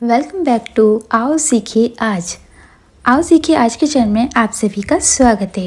Welcome back to आओ सीखिए आज। आओ सीखिए आज के चैनल में आप सभी का स्वागत है।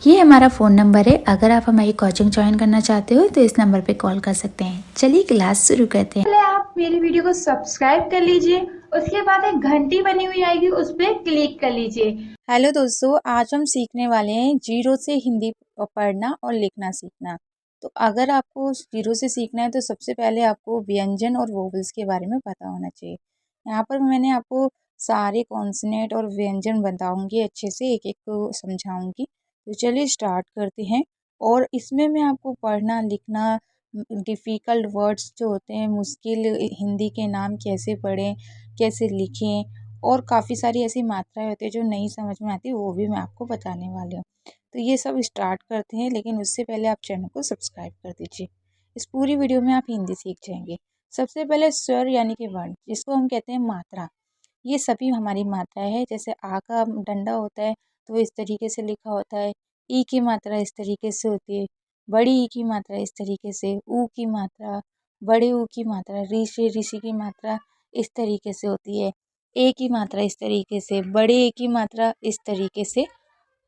ये हमारा फ़ोन नंबर है। अगर आप हमारी कोचिंग ज्वाइन करना चाहते हो तो इस नंबर पे कॉल कर सकते हैं। चलिए क्लास शुरू करते हैं। पहले आप मेरी वीडियो को सब्सक्राइब कर लीजिए, उसके बाद एक घंटी बनी हुई आएगी, उस पर क्लिक कर लीजिए। हेलो दोस्तों, आज हम सीखने वाले हैं जीरो से हिंदी पढ़ना और लिखना सीखना। तो अगर आपको जीरो से सीखना है तो सबसे पहले आपको व्यंजन और वोवेल्स के बारे में पता होना चाहिए। यहाँ पर मैंने आपको सारे कॉन्सोनेंट और व्यंजन बताऊंगी, अच्छे से एक एक को समझाऊंगी। तो चलिए स्टार्ट करते हैं। और इसमें मैं आपको पढ़ना लिखना, डिफ़िकल्ट वर्ड्स जो होते हैं, मुश्किल हिंदी के नाम कैसे पढ़ें, कैसे लिखें, और काफ़ी सारी ऐसी मात्राएँ होती हैं जो नहीं समझ में आती, वो भी मैं आपको बताने वाली हूँ। तो ये सब स्टार्ट करते हैं, लेकिन उससे पहले आप चैनल को सब्सक्राइब कर दीजिए। इस पूरी वीडियो में आप हिंदी सीख जाएंगे। सबसे पहले स्वर यानी कि वर्ण, जिसको हम कहते हैं मात्रा। ये सभी हमारी मात्राएं हैं। जैसे आ का डंडा होता है तो इस तरीके से लिखा होता है। ई की मात्रा इस तरीके से होती है। बड़ी ई की मात्रा इस तरीके से। ऊ की मात्रा, बड़े ऊ की मात्रा, ऋषि की मात्रा इस तरीके से होती है। ए की मात्रा इस तरीके से, बड़े ए की मात्रा इस तरीके से।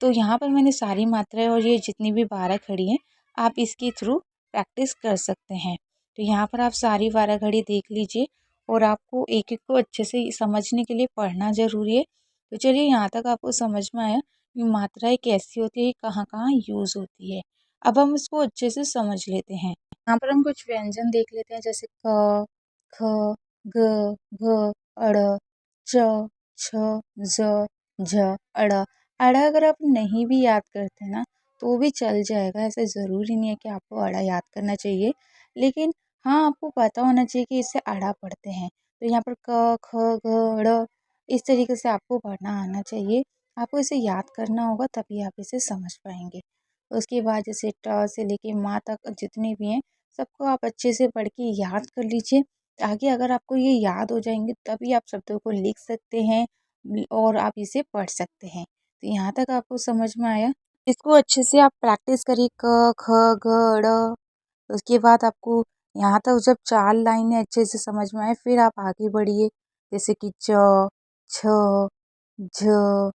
तो यहाँ पर मैंने सारी मात्राएं और ये जितनी भी 12 खड़ी हैं, आप इसके थ्रू प्रैक्टिस कर सकते हैं। तो यहाँ पर आप सारी 12 खड़ी देख लीजिए, और आपको एक एक को अच्छे से समझने के लिए पढ़ना ज़रूरी है। तो चलिए, यहाँ तक आपको समझ में आया कि मात्राएं कैसी होती है, कहाँ कहाँ यूज़ होती है। अब हम इसको अच्छे से समझ लेते हैं। यहाँ पर हम कुछ व्यंजन देख लेते हैं, जैसे क, ख, ग, घ, अड़, च, छ, ज, झ, अड़। अड़ा अगर आप नहीं भी याद करते ना तो भी चल जाएगा। ऐसे ज़रूरी नहीं है कि आपको अड़ा याद करना चाहिए, लेकिन हाँ, आपको पता होना चाहिए कि इससे अड़ा पढ़ते हैं। तो यहाँ पर क, ख, ग, ड़, इस तरीके से आपको पढ़ना आना चाहिए। आपको इसे याद करना होगा, तभी आप इसे समझ पाएंगे। उसके बाद जैसे ट से लेके माँ तक जितने भी हैं, सबको आप अच्छे से पढ़ के याद कर लीजिए, ताकि अगर आपको ये याद हो जाएंगे तभी आप शब्दों को लिख सकते हैं और आप इसे पढ़ सकते हैं। तो यहाँ तक आपको समझ में आया। इसको अच्छे से आप प्रैक्टिस करिए, क, ख, ग, ड़। उसके बाद आपको यहाँ तक जब 4 लाइनें अच्छे से समझ में आए, फिर आप आगे बढ़िए, जैसे कि च, छ, झ,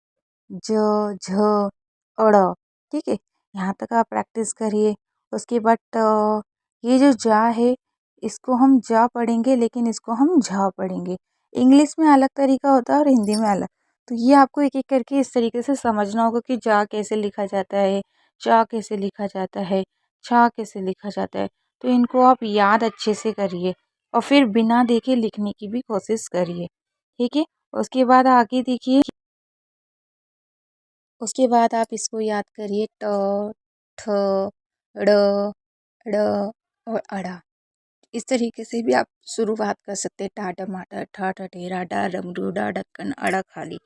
ज, झ, अड़। ठीक है, यहाँ तक आप प्रैक्टिस करिए। उसके बाद ट, ये जो जा है, इसको हम जा पढ़ेंगे, लेकिन इसको हम झ पढ़ेंगे। इंग्लिश में अलग तरीका होता है और हिंदी में अलग। तो ये आपको एक एक करके इस तरीके से समझना होगा कि जा कैसे लिखा जाता है, चा कैसे लिखा जाता है, छा कैसे लिखा जाता है। तो इनको आप याद अच्छे से करिए, और फिर बिना देखे लिखने की भी कोशिश करिए। ठीक है, उसके बाद आगे देखिए। उसके बाद आप इसको याद करिए, ट, ठ, ड़, ड़ और अड़ा। इस तरीके से भी आप शुरुआत कर सकते हैं। टा टमाटर, ठा ठठेरा, डा डमरू, डा ढक्कन, अड़ा खाली।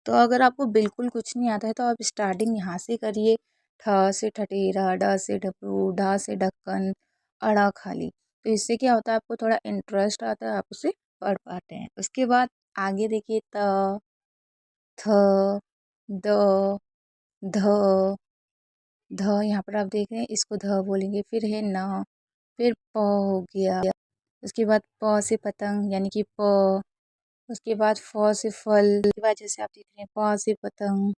तो अगर आपको बिल्कुल कुछ नहीं आता है तो आप स्टार्टिंग यहाँ से करिए, ठ से ठठेरा, ड से डमरू, ढा से ढक्कन, अड़ा खाली। तो इससे क्या होता है, आपको थोड़ा इंटरेस्ट आता है, आप उसे पढ़ पाते हैं। उसके बाद आगे देखिए, त, थ, द, ध, ध। यहाँ पर आप देख रहे हैं, इसको ध बोलेंगे। फिर है न, फिर प हो गया। उसके बाद प से पतंग यानी कि प। उसके बाद फ से फल। उसके बाद जैसे आप देख रहे हैं, प से पतंग,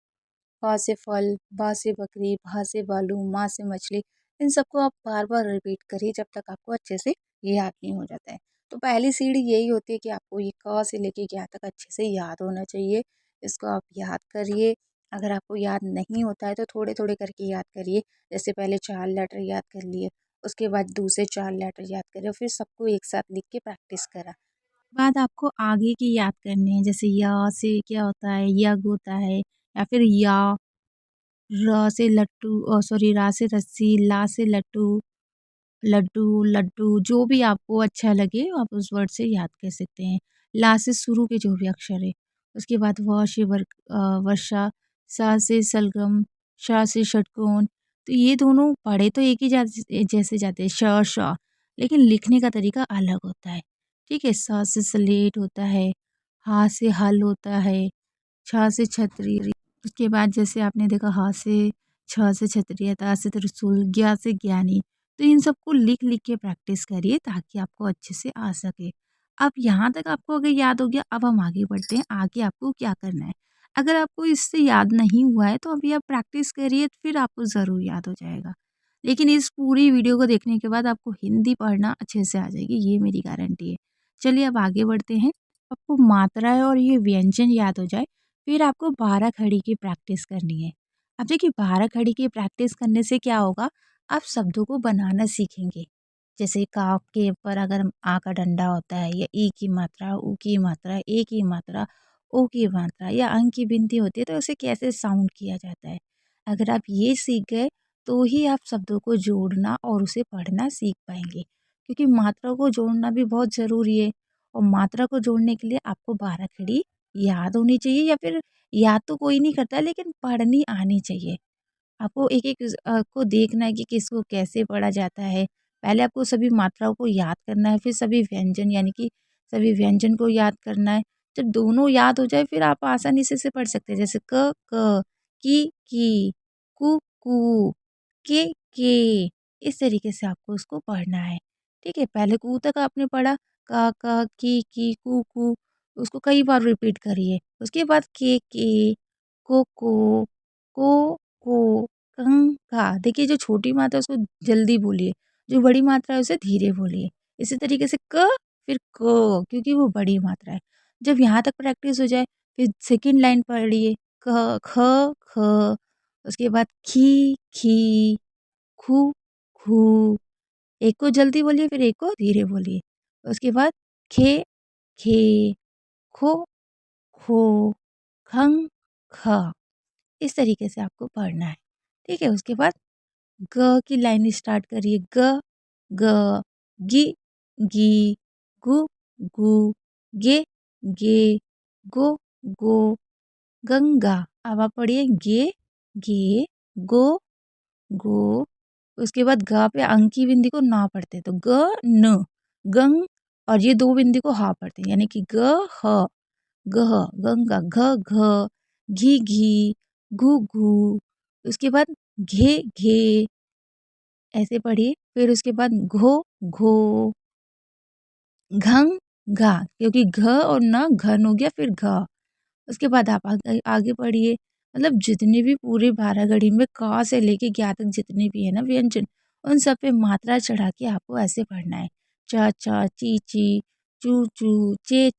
फ से फल, ब से बकरी, भा से भालू, माँ से मछली। इन सबको आप बार बार रिपीट करिए जब तक आपको अच्छे से ये याद नहीं हो जाता है। तो पहली सीढ़ी यही होती है कि आपको ये क से लेके क्या तक अच्छे से याद होना चाहिए। इसको आप याद करिए। अगर आपको याद नहीं होता है तो थोड़े थोड़े करके याद करिए। जैसे पहले 4 लेटर याद कर लिए, उसके बाद दूसरे 4 लेटर याद करें, फिर सबको एक साथ लिख के प्रैक्टिस करा। बाद आपको आगे की याद करने हैं, जैसे या से क्या होता है, यज्ञ होता है, या फिर या, र से लट्टू, सॉरी, रा से रस्सी, ला से लट्टू, लड्डू, लड्डू, जो भी आपको अच्छा लगे आप उस वर्ड से याद कर सकते हैं। ला से शुरू के जो भी अक्षर है। उसके बाद व से वर्षा, सा से सलगम, शा से षटकोण। तो ये दोनों पढ़े तो एक ही जैसे जाते हैं, श, श, लेकिन लिखने का तरीका अलग होता है। ठीक है, सा से स्लेट होता है, हा से हल होता है, छा से छतरी। उसके बाद जैसे आपने देखा, हा से छ से छतरी, ता से त्रिशूल, ज्ञा से ज्ञानी। तो इन सबको लिख लिख के प्रैक्टिस करिए ताकि आपको अच्छे से आ सके। अब यहाँ तक आपको अगर याद हो गया, अब हम आगे बढ़ते हैं। आगे आपको क्या करना है, अगर आपको इससे याद नहीं हुआ है तो अभी आप प्रैक्टिस करिए, फिर आपको ज़रूर याद हो जाएगा। लेकिन इस पूरी वीडियो को देखने के बाद आपको हिंदी पढ़ना अच्छे से आ जाएगी, ये मेरी गारंटी है। चलिए अब आगे बढ़ते हैं। आपको मात्राएं और ये व्यंजन याद हो जाए, फिर आपको 12 खड़ी की प्रैक्टिस करनी है। अब देखिए 12 खड़ी की प्रैक्टिस करने से क्या होगा, आप शब्दों को बनाना सीखेंगे। जैसे का के ऊपर अगर आ का डंडा होता है, या ई की मात्रा, ऊ की मात्रा, ए की मात्रा, ओ की मात्रा, या अंक की गिनती होती है, तो उसे कैसे साउंड किया जाता है। अगर आप ये सीख गए तो ही आप शब्दों को जोड़ना और उसे पढ़ना सीख पाएंगे, क्योंकि मात्रा को जोड़ना भी बहुत ज़रूरी है। और मात्रा को जोड़ने के लिए आपको 12 खड़ी याद होनी चाहिए, या फिर याद तो कोई नहीं करता है, लेकिन पढ़नी आनी चाहिए। आपको एक-एक को देखना है कि किसको कैसे पढ़ा जाता है। पहले आपको सभी मात्राओं को याद करना है, फिर सभी व्यंजन यानी कि सभी व्यंजन को याद करना है। जब दोनों याद हो जाए फिर आप आसानी से इसे पढ़ सकते हैं। जैसे क, की, कु, के, इस तरीके से आपको उसको पढ़ना है। ठीक है? पहले कु तक आपने पढ़ा, क, की, कु, उसको कई बार रिपीट करिए। उसके बाद के, को, का। देखिए जो छोटी मात्रा है उसको जल्दी बोलिए, जो बड़ी मात्रा है उसे धीरे बोलिए। इसी तरीके से क फिर क, क्योंकि वो बड़ी मात्रा है। जब यहाँ तक प्रैक्टिस हो जाए फिर सेकंड लाइन पढ़िए, क, ख, उसके बाद खी, खू, खू। एक को जल्दी बोलिए फिर एक को धीरे बोलिए। उसके बाद खे, खो, खो, खंग, ख। इस तरीके से आपको पढ़ना है। ठीक है? उसके बाद ग की लाइन स्टार्ट करिए, ग, गि, गी, गु, गे, गो, गंगा। अब आप पढ़िए गे, गो। उसके बाद ग पे अंक की बिंदी को ना पढ़ते तो ग, न, गंग, और ये दो बिंदी को हा पढ़ते हैं, यानी कि ह, गह, गंगा, घ, घी, घू। उसके बाद घे, ऐसे पढ़िए। फिर उसके बाद घो, घंग, घा, क्योंकि घ और न घन हो गया, फिर घ। उसके बाद आप आगे पढ़िए। मतलब जितने भी पूरे 12 घड़ी में क से लेके ज्ञ तक जितने भी है ना व्यंजन, उन सब पे मात्रा चढ़ा के आपको ऐसे पढ़ना है। च, ची, चू, चे,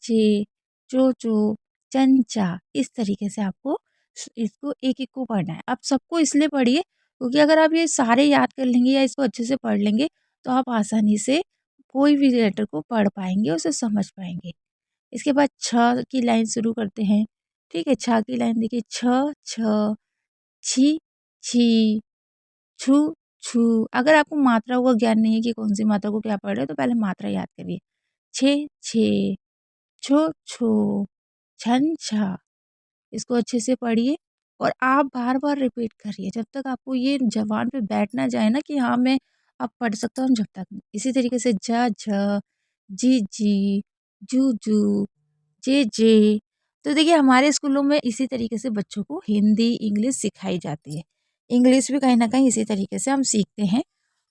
चो, चंचा। इस तरीके से आपको इसको एक-एक को पढ़ना है। आप सबको इसलिए पढ़िए क्योंकि अगर आप ये सारे याद कर लेंगे या इसको अच्छे से पढ़ लेंगे, तो आप आसानी से कोई भी लेटर को पढ़ पाएंगे, उसे समझ पाएंगे। इसके बाद छ की लाइन शुरू करते हैं। ठीक है? छ की लाइन देखिए, छ, छी, छू। अगर आपको मात्राओं का ज्ञान नहीं है कि कौन सी मात्रा को क्या पढ़ रहे हो, तो पहले मात्रा याद करिए। छे, छो, छन, छा। इसको अच्छे से पढ़िए और आप बार-बार रिपीट करिए जब तक आपको ये ज़बान पे बैठ ना जाए ना कि हाँ, मैं अब पढ़ सकता हूँ, जब तक। इसी तरीके से झ, जी, जू, जे। तो देखिए हमारे स्कूलों में इसी तरीके से बच्चों को हिंदी, इंग्लिश सिखाई जाती है। इंग्लिश भी कहीं न कहीं इसी तरीके से हम सीखते हैं।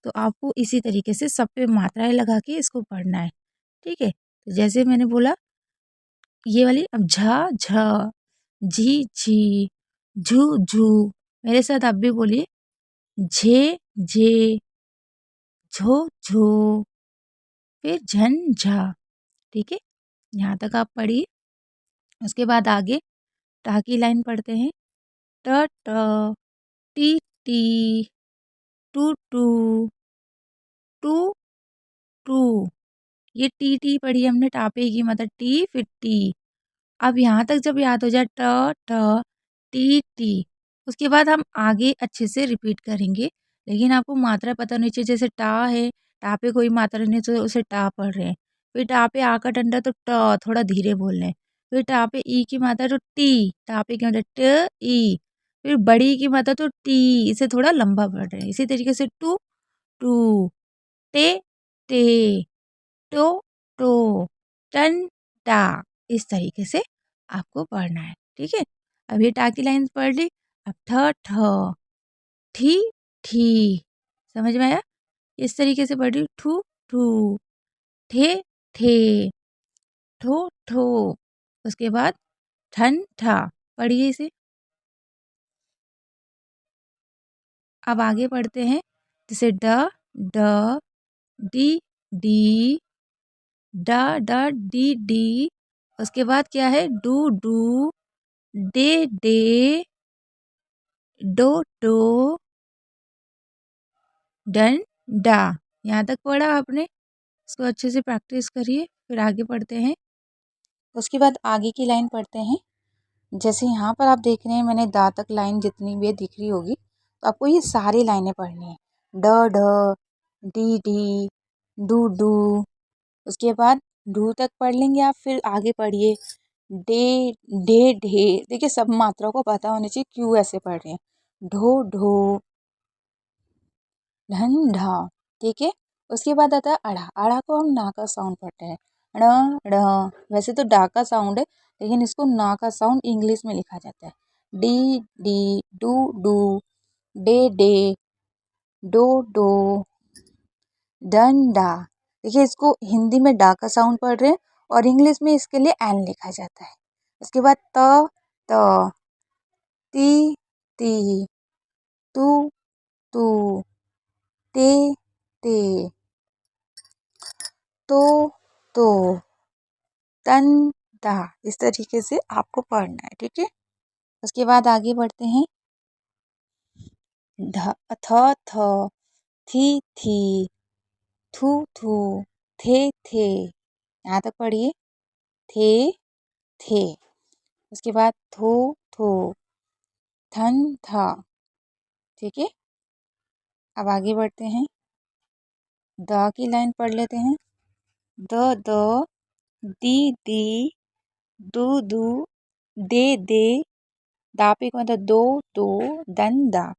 तो आपको इसी तरीके से सब पे मात्राएँ लगा के इसको पढ़ना है। ठीक है? तो जैसे मैंने बोला ये वाली, अब झ, झी, झू। मेरे साथ आप भी बोलिए, झे, झो, फिर झा। ठीक है? यहाँ तक आप पढ़िए। उसके बाद आगे टा की लाइन पढ़ते हैं। ट, टी, टू, टू। ये टी पढ़ी हमने, टापे की मतलब टी फिर टी। अब यहाँ तक जब याद हो जाए ट, टी, उसके बाद हम आगे अच्छे से रिपीट करेंगे, लेकिन आपको मात्रा पता होनी चाहिए। जैसे टा है, टा पे कोई मात्रा नहीं तो उसे टा पढ़ रहे हैं। फिर टा पे आ का डंडा तो ट, थोड़ा धीरे बोल रहे हैं। फिर टा पे ई की मात्रा तो टी, टा पे क्या होता है ट, ई। फिर बड़ी ई की मात्रा तो टी, इसे थोड़ा लंबा पढ़ रहे हैं। इसी तरीके से टू, टे, टो, टन, टा। इस तरीके से आपको पढ़ना है। ठीक है? अब ये टा की लाइन पढ़ ली। अब ठ, ठी। समझ में आया? इस तरीके से पढ़ रही, ठू, ठे, ठो ठो। उसके बाद ठन ठा। पढ़िए इसे। अब आगे पढ़ते हैं, जैसे ड ड, डी डी, ड ड डी डी। उसके बाद क्या है, डू डू, डे डे, डो डो, डन डा। यहाँ तक पढ़ा आपने। इसको अच्छे से प्रैक्टिस करिए, फिर आगे पढ़ते हैं। उसके बाद आगे की लाइन पढ़ते हैं। जैसे यहाँ पर आप देख रहे हैं, मैंने दा तक लाइन जितनी भी दिख रही होगी, तो आपको ये सारी लाइनें पढ़नी है। ड ढ, डी डी, डू डू। उसके बाद ढू तक पढ़ लेंगे आप, फिर आगे पढ़िए डे डे ढे। देखिए सब मात्रा को पता होनी चाहिए क्यों ऐसे पढ़ रहे हैं। ढो ढो, ढन ढा। ठीक है। उसके बाद आता है अड़ा। अड़ा को हम ना का साउंड पढ़ते हैं, ड़ ड़। वैसे तो डा का साउंड है, लेकिन इसको ना का साउंड इंग्लिश में लिखा जाता है। डी डी, डू डू, डे डे, डो डो, डन डा। देखिए इसको हिंदी में डा का साउंड पढ़ रहे हैं और इंग्लिश में इसके लिए एन लिखा जाता है। उसके बाद त त, ती ती, तू तू, ते ते, तो तो, तन ता। इस तरीके से आपको पढ़ना है। ठीक है। उसके बाद आगे बढ़ते हैं। थ थ, थी थी, थू थू, थे। यहाँ तक पढ़िए, थे थे। उसके बाद थो थो, थन था। ठीक है। अब आगे बढ़ते हैं। द की लाइन पढ़ लेते हैं। द द, दी दी, दू दू, दे दे, दापे को मतलब दो दो, दन दा।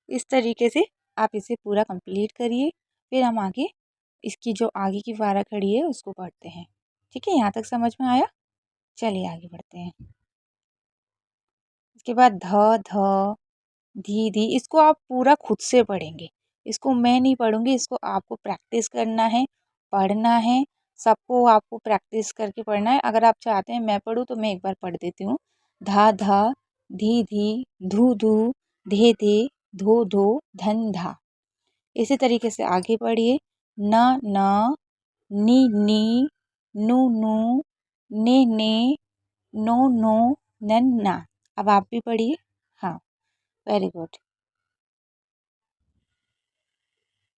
इस तरीके से आप इसे पूरा कंप्लीट करिए, फिर हम आगे इसकी जो आगे की वारा खड़ी है उसको पढ़ते हैं। ठीक है। यहाँ तक समझ में आया। चलिए आगे बढ़ते हैं। इसके बाद ध ध, धी धी। इसको आप पूरा खुद से पढ़ेंगे, इसको मैं नहीं पढ़ूंगी, इसको आपको प्रैक्टिस करना है, पढ़ना है। सबको आपको प्रैक्टिस करके पढ़ना है। अगर आप चाहते हैं मैं पढ़ूँ तो मैं एक बार पढ़ देती हूँ। धा धा, धी धी, धू धू, धे धे, धो धो, धन धा। इसी तरीके से आगे पढ़िए। न न, नी नी, नू नू, ने ने, नो नो, नन ना। अब आप भी पढ़िए। हाँ, वेरी गुड।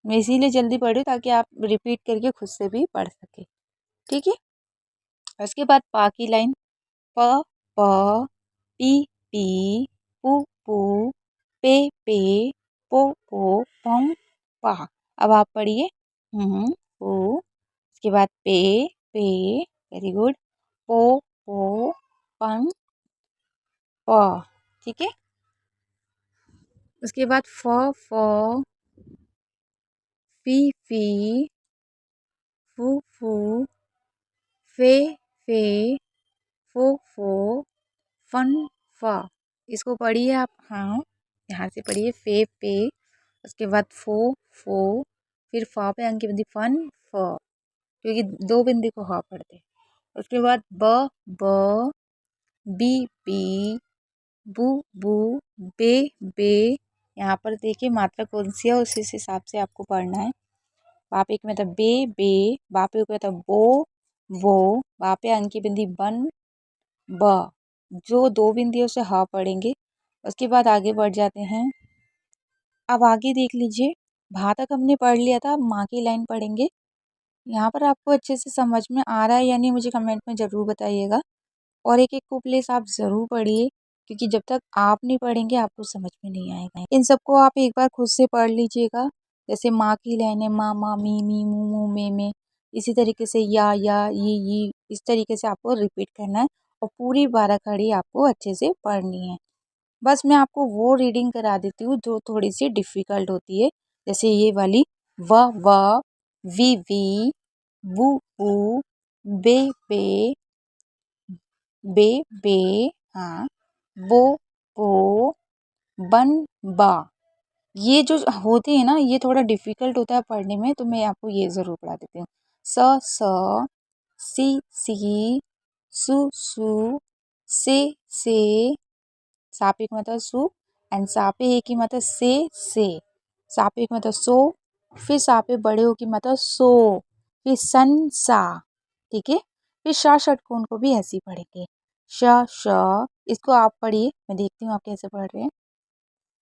मैं इसीलिए जल्दी पढ़ी ताकि आप रिपीट करके खुद से भी पढ़ सके। ठीक है। उसके बाद पा की लाइन। प प, पी पी, पू पू, पे पे, पो पो, पम पा। अब आप पढ़िए। पू। उसके बाद पे पे, वेरी गुड। पो पो, पम प। ठीक है। उसके बाद फ फ, फी फी, फू फू, फे फे, फो फो, फन फा। इसको पढ़िए आप। हाँ, ध्यान से पढ़िए। फे पे, उसके बाद फो फो, फिर फा पे अंकी बिंदी फन फ, क्योंकि दो बिंदी को हा पढ़ते हैं। उसके बाद ब ब, बी बी, बू बू, बे बे। यहाँ पर देखिए मात्रा कौन सी है, उसी हिसाब से आपको पढ़ना है। बापे के मतलब बे बे, बापे को मतलब वो, बापे अंकी बिंदी बन ब। जो दो बिंदियों से हा पढ़ेंगे। उसके बाद आगे बढ़ जाते हैं। अब आगे देख लीजिए, भा तक हमने पढ़ लिया था, अब माँ की लाइन पढ़ेंगे। यहाँ पर आपको अच्छे से समझ में आ रहा है या नहीं, मुझे कमेंट में ज़रूर बताइएगा। और एक एक को प्लीज़ आप ज़रूर पढ़िए, क्योंकि जब तक आप नहीं पढ़ेंगे आपको समझ में नहीं आएगा। इन सबको आप एक बार खुद से पढ़ लीजिएगा। जैसे माँ की लाइन है, माँ माँ, मी मू मू, मे। इसी तरीके से या ये, इस तरीके से आपको रिपीट करना है और पूरी 12 कड़ी आपको अच्छे से पढ़नी है। बस मैं आपको वो रीडिंग करा देती हूँ जो थोड़ी सी डिफ़िकल्ट होती है। जैसे ये वाली व, वी, बू बू, बे बे, हाँ, बो, बन बा। ये जो होते हैं ना, ये थोड़ा डिफ़िकल्ट होता है पढ़ने में, तो मैं आपको ये ज़रूर पढ़ा देती हूँ। स सी, सु, से, साप एक मतलब सु एंड सापे एक ही मतलब से, साप एक मतलब सो, फिर सापे बड़े हो की मतलब सो, फिर सन सा, ठीक है। फिर श षटकोण को भी ऐसे ही पढ़ेंगे, श, इसको आप पढ़िए, मैं देखती हूँ आप कैसे पढ़ रहे हैं।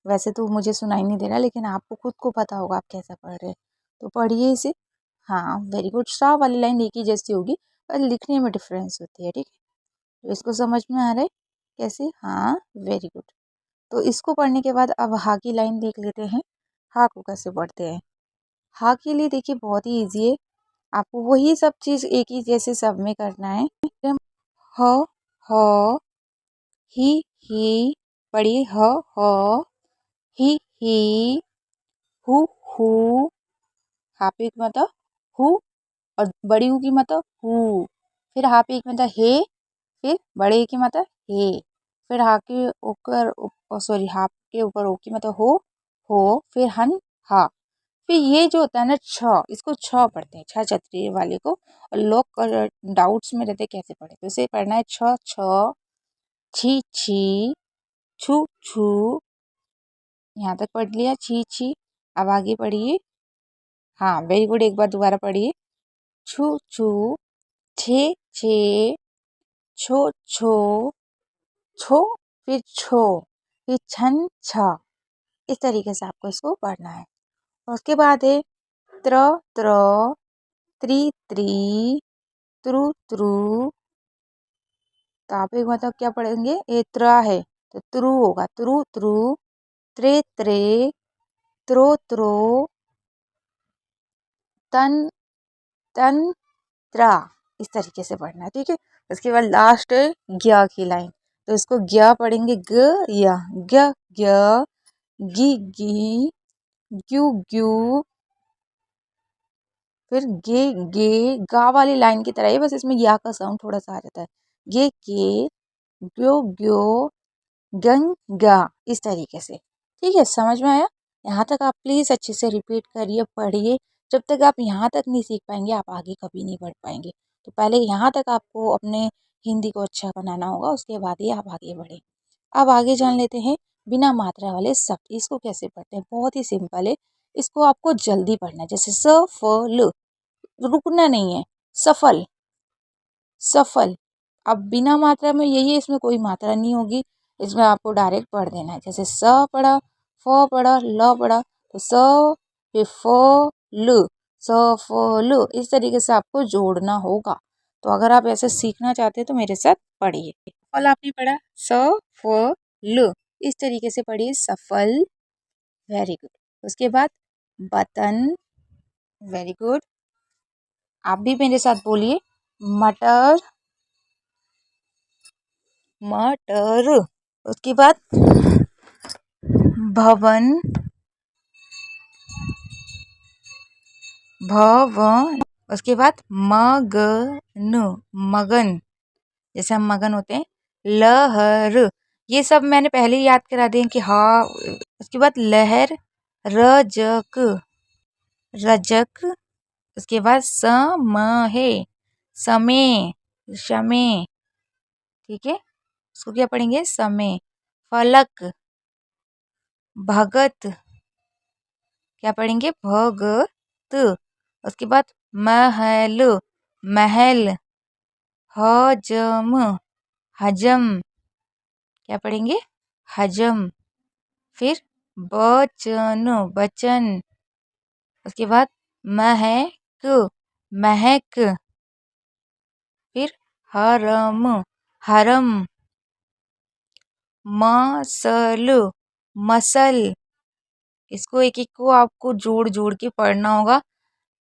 वैसे तो मुझे सुनाई नहीं दे रहा, लेकिन आपको खुद को पता होगा आप कैसा पढ़ रहे हैं, तो पढ़िए इसे। हाँ वेरी गुड, श वाली लाइन एक ही जैसी होगी पर लिखने में डिफरेंस होती है, ठीक है। तो इसको समझ में आ रहा है कैसे? हाँ वेरी गुड। तो इसको पढ़ने के बाद अब हा की लाइन देख लेते हैं, हा को कैसे पढ़ते हैं। हा के लिए देखिए बहुत ही ईजी है, आपको वही सब चीज़ एक ही जैसे सब में करना है। ह, ह, ही, पढ़िए ह, ही, हु, हा पे एक मतलब हु और बड़ी हु की मतलब हु, फिर हा पे एक मतलब हे, फिर बड़े की मतलब हे, फिर हा के ऊपर सॉरी हा के ऊपर ओ की मतलब हो, फिर हन हा। फिर ये जो होता है ना छ, इसको छ पढ़ते हैं, छ छतरी वाले को, और लोग डाउट्स में रहते कैसे पढ़े, तो इसे पढ़ना है छ छ, छी, छु छू, यहाँ तक पढ़ लिया छी, अब आगे पढ़िए। हाँ वेरी गुड, एक बार दोबारा पढ़िए, छू छू, छे छे, छो छो, छो, फिर छो, फिर छन छ, इस तरीके से आपको इसको पढ़ना है। और उसके बाद है त्र त्र, त्रि त्री,त्रु त्रु, तो आप एक मतलब क्या पढ़ेंगे, ये त्र है तोत्रु होगा,त्रु त्रु, त्रे त्रे, त्रो त्रो, तन तन त्रा, इस तरीके से पढ़ना है, ठीक है। उसके बाद लास्ट है ज्ञ की लाइन, तो इसको ज्ञ पढ़ेंगे, ग या ज्ञ ज्ञ, गी, ग्यू ग्यू, फिर गे, गा वाली लाइन की तरह है, बस इसमें या का साउंड थोड़ा सा आ जाता है, गे, ग्यो ग्यो, गंग गा, इस तरीके से, ठीक है। समझ में आया? यहाँ तक आप प्लीज़ अच्छे से रिपीट करिए, पढ़िए। जब तक आप यहाँ तक नहीं सीख पाएंगे आप आगे कभी नहीं बढ़ पाएंगे। तो पहले यहाँ तक आपको अपने हिंदी को अच्छा बनाना होगा, उसके बाद ही आप आगे बढ़ें। अब आगे जान लेते हैं बिना मात्रा वाले शब्द, इसको कैसे पढ़ते हैं। बहुत ही सिंपल है, इसको आपको जल्दी पढ़ना है, जैसे स फ ल, रुकना नहीं है, सफल सफल। अब बिना मात्रा में यही है, इसमें कोई मात्रा नहीं होगी, इसमें आपको डायरेक्ट पढ़ देना है, जैसे स पढ़ा, फ पढ़ा, ल पढ़ा, तो स फिर फ ल, सफल, इस तरीके से आपको जोड़ना होगा। तो अगर आप ऐसे सीखना चाहते हैं तो मेरे साथ पढ़िए। सफल आपने पढ़ा, स फ ल, इस तरीके से पढ़िए, सफल, वेरी गुड। उसके बाद बतन, वेरी गुड। आप भी मेरे साथ बोलिए, मटर, मटर। उसके बाद भवन, भवन। उसके बाद मगन, मगन, जैसे हम मगन होते हैं, लहर, ये सब मैंने पहले ही याद करा दिए कि हाँ। उसके बाद लहर, रजक, रजक। उसके बाद समय, समय, समय, ठीक है। उसको क्या पढ़ेंगे, समय। फलक, भगत, क्या पढ़ेंगे, भगत। उसके बाद महल, महल। हजम, हजम, क्या पढ़ेंगे, हजम। फिर बचन, बचन। उसके बाद महक, महक। फिर हरम, हरम। Muscle, muscle. इसको एक एक को आपको जोड़ जोड़ के पढ़ना होगा,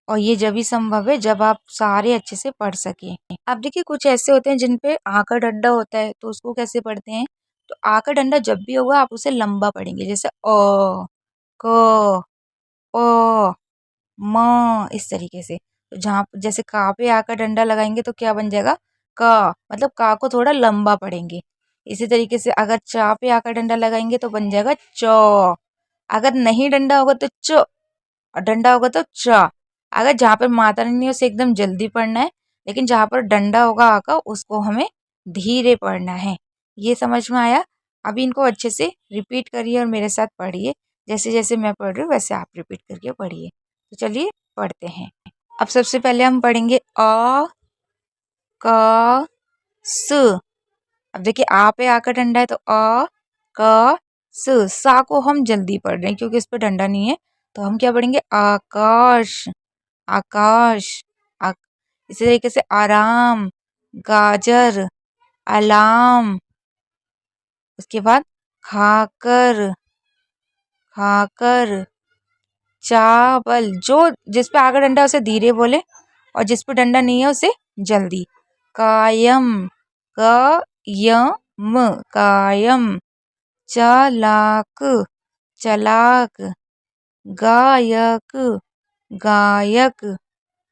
और ये जब भी संभव है जब आप सारे अच्छे से पढ़ सकें। अब देखिए कुछ ऐसे होते हैं जिन पे आ का डंडा होता है, तो उसको कैसे पढ़ते हैं। तो आ का डंडा जब भी होगा आप उसे लंबा पढ़ेंगे, जैसे क, प, म, इस तरीके से। तो जहाँ जैसे का पे आ का डंडा लगाएंगे तो क्या बन जाएगा, का, मतलब का को थोड़ा लंबा पढ़ेंगे। इसी तरीके से अगर चा पे आ का डंडा लगाएंगे तो बन जाएगा च। अगर नहीं डंडा होगा तो च, और डंडा होगा तो च। अगर जहाँ पर मात्रा नहीं है उसे एकदम जल्दी पढ़ना है, लेकिन जहाँ पर डंडा होगा आ का उसको हमें धीरे पढ़ना है। ये समझ में आया? अभी इनको अच्छे से रिपीट करिए और मेरे साथ पढ़िए। जैसे जैसे मैं पढ़ रही हूँ वैसे आप रिपीट करके पढ़िए। तो चलिए पढ़ते हैं। अब सबसे पहले हम पढ़ेंगे अ क स। अब देखिए आ पे आ का डंडा है तो अ क स। सा को हम जल्दी पढ़ रहे हैं क्योंकि इस पे डंडा नहीं है, तो हम क्या पढ़ेंगे आकाश, आकाश। इसी तरीके से आराम, गाजर, अलार्म। उसके बाद खाकर, खाकर, चावल। जो जिस पे आगे डंडा है उसे धीरे बोले और जिस पे डंडा नहीं है उसे जल्दी। कायम, कायम, कायम। चालाक, चलाक। गायक, गायक।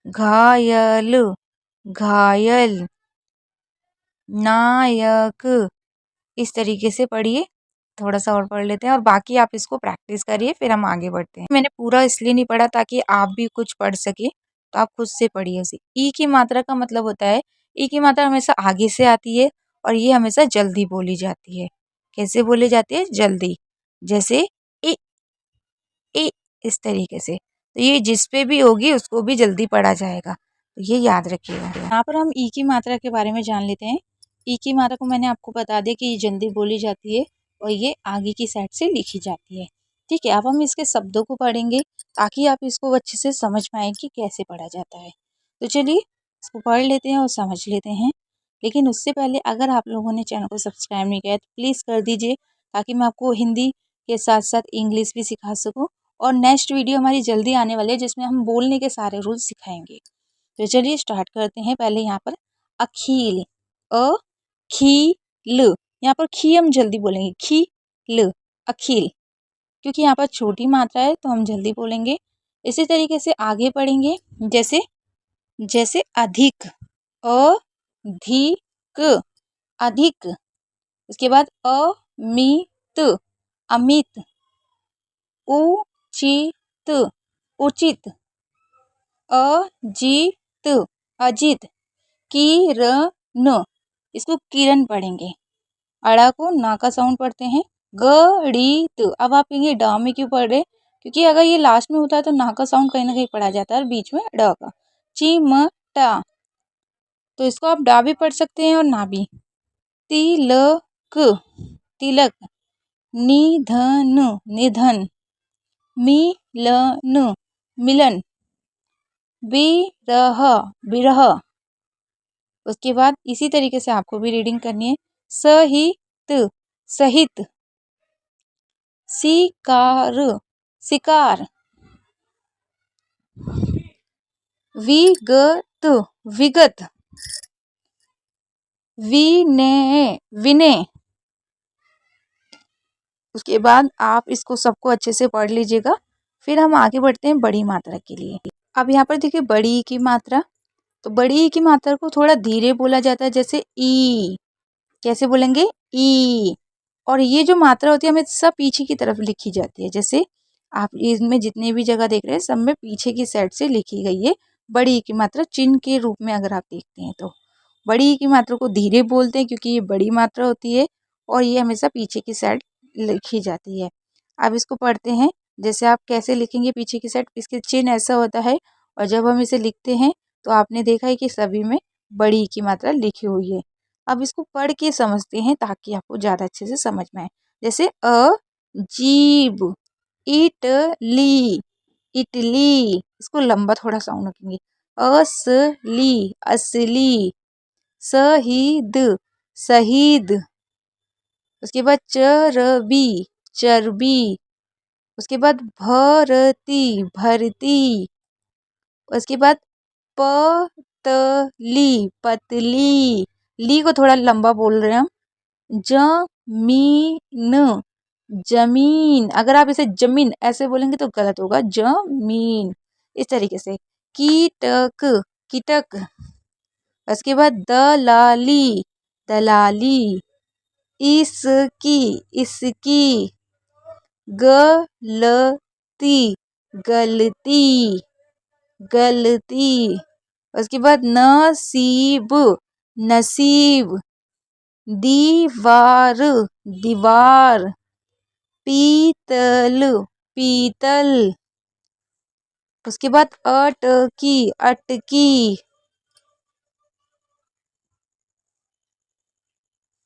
घायल, घायल। नायक। इस तरीके से पढ़िए। थोड़ा सा और पढ़ लेते हैं और बाकी आप इसको प्रैक्टिस करिए, फिर हम आगे बढ़ते हैं। मैंने पूरा इसलिए नहीं पढ़ा ताकि आप भी कुछ पढ़ सके, तो आप खुद से पढ़िए उसे। ई की मात्रा का मतलब होता है, ई की मात्रा हमेशा आगे से आती है और ये हमेशा जल्दी बोली जाती है। कैसे बोली जाती है? जल्दी। जैसे ई, ई, इस तरीके से। तो ये जिस पे भी होगी उसको भी जल्दी पढ़ा जाएगा, तो ये याद रखिएगा। यहाँ पर हम ई की मात्रा के बारे में जान लेते हैं। ई की मात्रा को मैंने आपको बता दिया कि ये जल्दी बोली जाती है और ये आगे की साइड से लिखी जाती है। ठीक है, अब हम इसके शब्दों को पढ़ेंगे ताकि आप इसको अच्छे से समझ पाएँ कि कैसे पढ़ा जाता है। तो चलिए इसको पढ़ लेते हैं और समझ लेते हैं। लेकिन उससे पहले अगर आप लोगों ने चैनल को सब्सक्राइब नहीं किया है तो प्लीज़ कर दीजिए, ताकि मैं आपको हिंदी के साथ साथ इंग्लिश भी सिखा सकूँ। और नेक्स्ट वीडियो हमारी जल्दी आने वाली है जिसमें हम बोलने के सारे रूल सिखाएंगे। तो चलिए स्टार्ट करते हैं। पहले यहाँ पर अखिल, अ खी ल। यहाँ पर खी हम जल्दी बोलेंगे, खी ल, अखिल। क्योंकि यहाँ पर छोटी मात्रा है तो हम जल्दी बोलेंगे। इसी तरीके से आगे पढ़ेंगे। जैसे जैसे अधिक, अधिक, अधिक। उसके बाद अमित, अमित। उचित, उचित। अजित, अजित। किरण, इसको किरण पढ़ेंगे। अड़ा को ना का साउंड पढ़ते हैं। गणित। अब आप कहेंगे डा में क्यों पढ़ रहे? क्योंकि अगर ये लास्ट में होता है तो ना का साउंड कहीं ना कहीं पढ़ा जाता है और बीच में ड का। चिमटा, तो इसको आप डा भी पढ़ सकते हैं और ना भी। तिलक, तिलक। निधन, निधन। मिलन, मिलन। विरह, विरह। उसके बाद इसी तरीके से आपको भी रीडिंग करनी है। सहित, सहित। शिकार, शिकार। विगत, विगत। विनय, विनय। उसके बाद आप इसको सबको अच्छे से पढ़ लीजिएगा। फिर हम आगे बढ़ते हैं बड़ी मात्रा के लिए। अब यहाँ पर देखिए बड़ी की मात्रा, तो बड़ी की मात्रा को थोड़ा धीरे बोला जाता है, जैसे ई। कैसे बोलेंगे? ई। और ये जो मात्रा होती है हमें सब पीछे की तरफ लिखी जाती है। जैसे आप इसमें जितने भी जगह देख रहे हैं सब में पीछे की साइड से लिखी गई है बड़ी की मात्रा, चिन्ह के रूप में अगर आप देखते हैं तो। बड़ी की मात्रा को धीरे बोलते हैं क्योंकि ये बड़ी मात्रा होती है और ये हमेशा पीछे की साइड लिखी जाती है। अब इसको पढ़ते हैं। जैसे आप कैसे लिखेंगे पीछे की साइड, इसके चिन्ह ऐसा होता है और जब हम इसे लिखते हैं तो आपने देखा है कि सभी में बड़ी की मात्रा लिखी हुई है। अब इसको पढ़ के समझते हैं ताकि आपको ज़्यादा अच्छे से समझ में आए। जैसे अजीब, इटली, इटली। इसको लंबा थोड़ा साउंड रखेंगे। असली, असली। शहीद, शहीद। उसके बाद चर्बी, चर्बी। उसके बाद भरती, भरती। उसके बाद पतली, पतली। ली को थोड़ा लंबा बोल रहे हैं हम। जमीन, जमीन। अगर आप इसे जमीन ऐसे बोलेंगे तो गलत होगा, जमीन। इस तरीके से। कीटक, कीटक। उसके बाद दलाली, दलाली। इसकी, इसकी। गलती, गलती, गलती। उसके बाद नसीब, नसीब। दीवार, दीवार, पीतल, पीतल। उसके बाद अटकी, अटकी।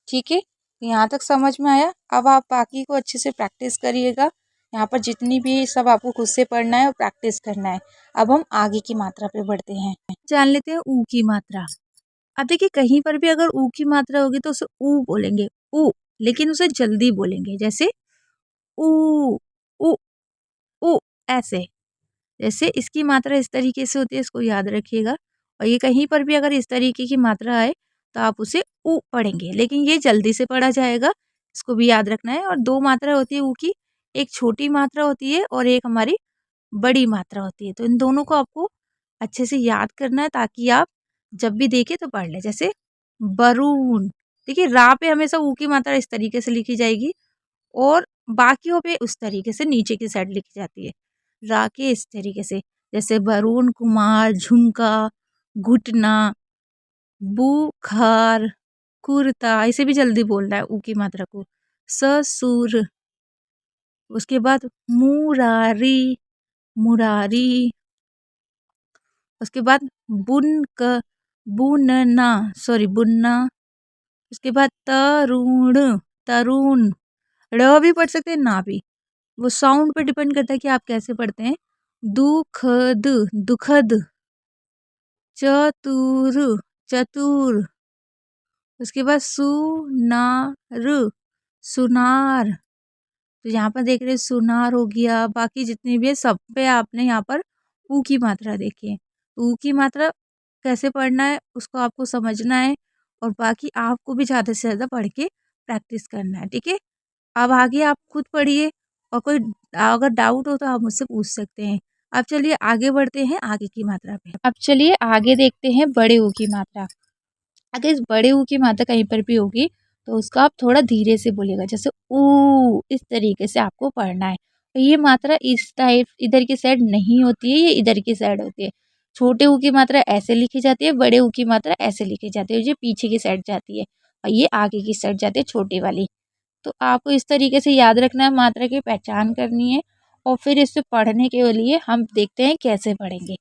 ठीक है, यहाँ तक समझ में आया। अब आप बाकी को अच्छे से प्रैक्टिस करिएगा। यहाँ पर जितनी भी सब आपको खुद से पढ़ना है और प्रैक्टिस करना है। अब हम आगे की मात्रा पे बढ़ते हैं। जान लेते हैं ऊ की मात्रा। अब देखिए कहीं पर भी अगर ऊ की मात्रा होगी तो उसे ऊ बोलेंगे, ऊ, लेकिन उसे जल्दी बोलेंगे, जैसे ऊ, ऊ, ऊ, ऐसे। जैसे इसकी मात्रा इस तरीके से होती है, इसको याद रखिएगा। और ये कहीं पर भी अगर इस तरीके की मात्रा आए तो आप उसे ऊ पढ़ेंगे, लेकिन ये जल्दी से पढ़ा जाएगा, इसको भी याद रखना है। और दो मात्रा होती है ऊ की, एक छोटी मात्रा होती है और एक हमारी बड़ी मात्रा होती है। तो इन दोनों को आपको अच्छे से याद करना है ताकि आप जब भी देखें तो पढ़ लें। जैसे बरून, देखिए रा पे हमेशा ऊ की मात्रा इस तरीके से लिखी जाएगी और बाकियों पे उस तरीके से नीचे की साइड लिखी जाती है, रा के इस तरीके से। जैसे वरुण कुमार, झुमका, घुटना, बुखार, कुर्ता, इसे भी जल्दी बोलना है ऊ की मात्रा को। ससुर, उसके बाद मुरारी, मुरारी, उसके बाद बुनना, सॉरी बुनना। उसके बाद तरुण, तरुण, ड़ भी पढ़ सकते हैं ना भी, वो साउंड पे डिपेंड करता है कि आप कैसे पढ़ते हैं। दुखद, दुखद, चतुर, चतुर। उसके बाद सुनार, सुनार। तो यहाँ पर देख रहे हैं सुनार हो गया, बाकी जितने भी है सब पे आपने यहाँ पर ऊ की मात्रा देखी है। ऊ की मात्रा कैसे पढ़ना है उसको आपको समझना है और बाकी आपको भी ज़्यादा से ज़्यादा पढ़ के प्रैक्टिस करना है। ठीक है, अब आगे आप खुद पढ़िए और कोई अगर डाउट हो तो आप मुझसे पूछ सकते हैं। अब चलिए आगे बढ़ते हैं आगे की मात्रा पे। अब चलिए आगे देखते हैं बड़े ऊ की मात्रा। अगर इस बड़े ऊ की मात्रा कहीं पर भी होगी तो उसको आप थोड़ा धीरे से बोलिएगा, जैसे ऊ, इस तरीके से आपको पढ़ना है। तो ये मात्रा इस टाइप इधर की साइड नहीं होती है, ये इधर की साइड होती है। छोटे ऊ की मात्रा ऐसे लिखी जाती है, बड़े ऊ की मात्रा ऐसे लिखी जाती है, ये पीछे की साइड जाती है और ये आगे की साइड जाती है छोटी वाली। तो आपको इस तरीके से याद रखना है, मात्रा की पहचान करनी है और फिर इसे पढ़ने के लिए हम देखते हैं कैसे पढ़ेंगे।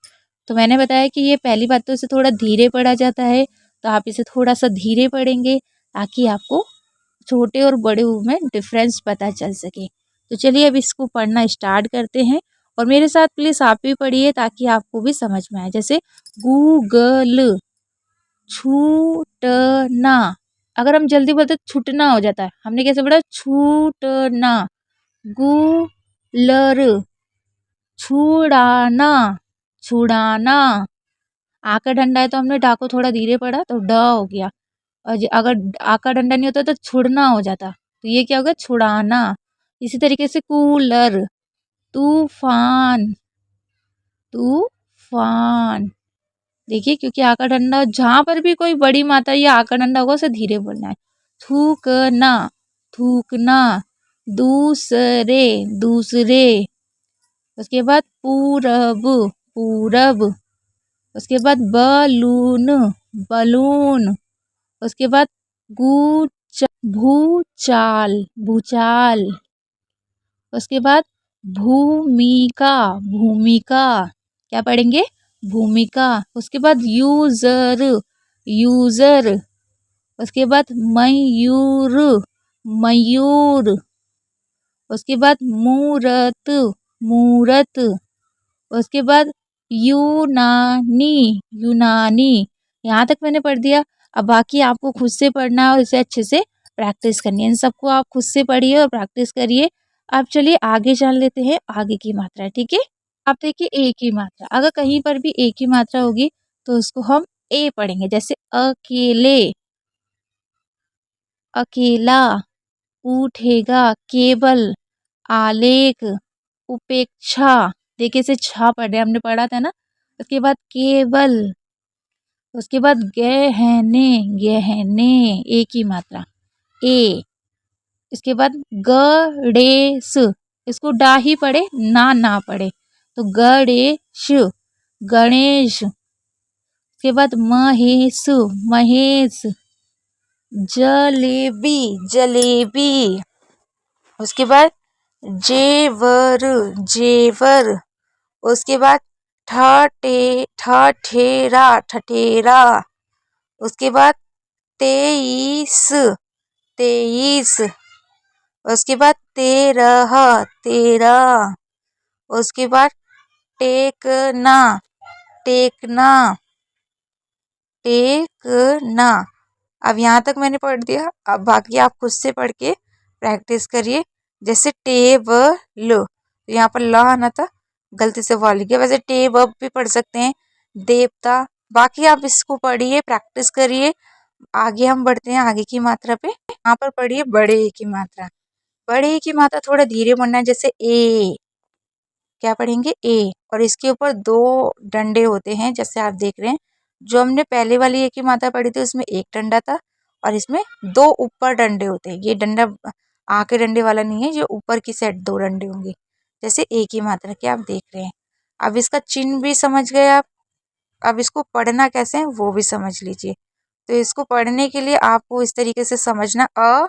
तो मैंने बताया कि ये पहली बात तो इसे थोड़ा धीरे पढ़ा जाता है, तो आप इसे थोड़ा सा धीरे पढ़ेंगे ताकि आपको छोटे और बड़े ऊ में डिफरेंस पता चल सके। तो चलिए अब इसको पढ़ना स्टार्ट करते हैं और मेरे साथ प्लीज़ आप भी पढ़िए ताकि आपको भी समझ में आए। जैसे गूगल, छूटना, अगर हम जल्दी बोलते छूटना हो जाता है, हमने कैसे पढ़ा छूटना। गूलर, छुड़ाना, छुड़ाना। आ का डंडा है तो हमने डा को थोड़ा धीरे पढ़ा तो ड हो गया और अगर आ का डंडा नहीं होता तो छुड़ना हो जाता, तो ये क्या होगा छुड़ाना। इसी तरीके से कूलर, तूफान, तूफान। देखिए क्योंकि आ का डंडा जहाँ पर भी कोई बड़ी मात्रा या आ का डंडा होगा उसे धीरे बोलना है। थूकना, थूकना। दूसरे, दूसरे। उसके बाद पूरब, पूरब। उसके बाद बलून, बलून। उसके बाद भूचाल, भूचाल। उसके बाद भूमिका, भूमिका। क्या पढ़ेंगे भूमिका। उसके बाद यूजर, यूजर। उसके बाद मयूर, मयूर। उसके बाद मूरत, मूरत। उसके बाद यूनानी, यूनानी। यहाँ तक मैंने पढ़ दिया। अब बाकी आपको खुद से पढ़ना है और इसे अच्छे से प्रैक्टिस करनी है। इन सबको आप खुद से पढ़िए और प्रैक्टिस करिए। अब चलिए आगे जान लेते हैं आगे की मात्रा। ठीक है, आप देखिए ए की मात्रा, अगर कहीं पर भी ए की मात्रा होगी तो उसको हम ए पढ़ेंगे। जैसे अकेले, अकेला। उठेगा, केवल। आलेख, उपेक्षा। देखिए इसे छा पढ़ रहे हमने पढ़ा था ना। उसके बाद केवल। उसके बाद गहने, गहने, ए की मात्रा ए। इसके बाद गणेश, इसको डा ही पढ़े ना ना पढ़े, तो गणेश, गणेश। उसके बाद महेश, महेश। जलेबी जलेबी। उसके बाद जेवर जेवर। उसके बाद ठठेरा ठठेरा। उसके बाद तेईस तेईस। उसके बाद तेरह तेरह। उसके बाद टेकना टेकना टेकना। अब यहाँ तक मैंने पढ़ दिया, अब बाकी आप खुद से पढ़ के प्रैक्टिस करिए। जैसे टेबल, यहाँ पर ला आना था, गलती से वाल गया। वैसे टेबल भी पढ़ सकते हैं, देवता। बाकी आप इसको पढ़िए, प्रैक्टिस करिए। आगे हम बढ़ते हैं आगे की मात्रा पे। यहाँ पर पढ़िए बड़े ए की मात्रा। बड़े ए की मात्रा थोड़ा धीरे पढ़ना है, जैसे ए। क्या पढ़ेंगे? ए। और इसके ऊपर 2 डंडे होते हैं, जैसे आप देख रहे हैं। जो हमने पहले वाली ए की मात्रा पढ़ी थी उसमें 1 डंडा था, और इसमें 2 ऊपर डंडे होते हैं। ये डंडा आ के डंडे वाला नहीं है, ये ऊपर की साइड 2 डंडे होंगे, जैसे ए की मात्रा के आप देख रहे हैं। अब इसका चिन्ह भी समझ गए आप। अब इसको पढ़ना कैसे है वो भी समझ लीजिए। तो इसको पढ़ने के लिए आपको इस तरीके से समझना, अ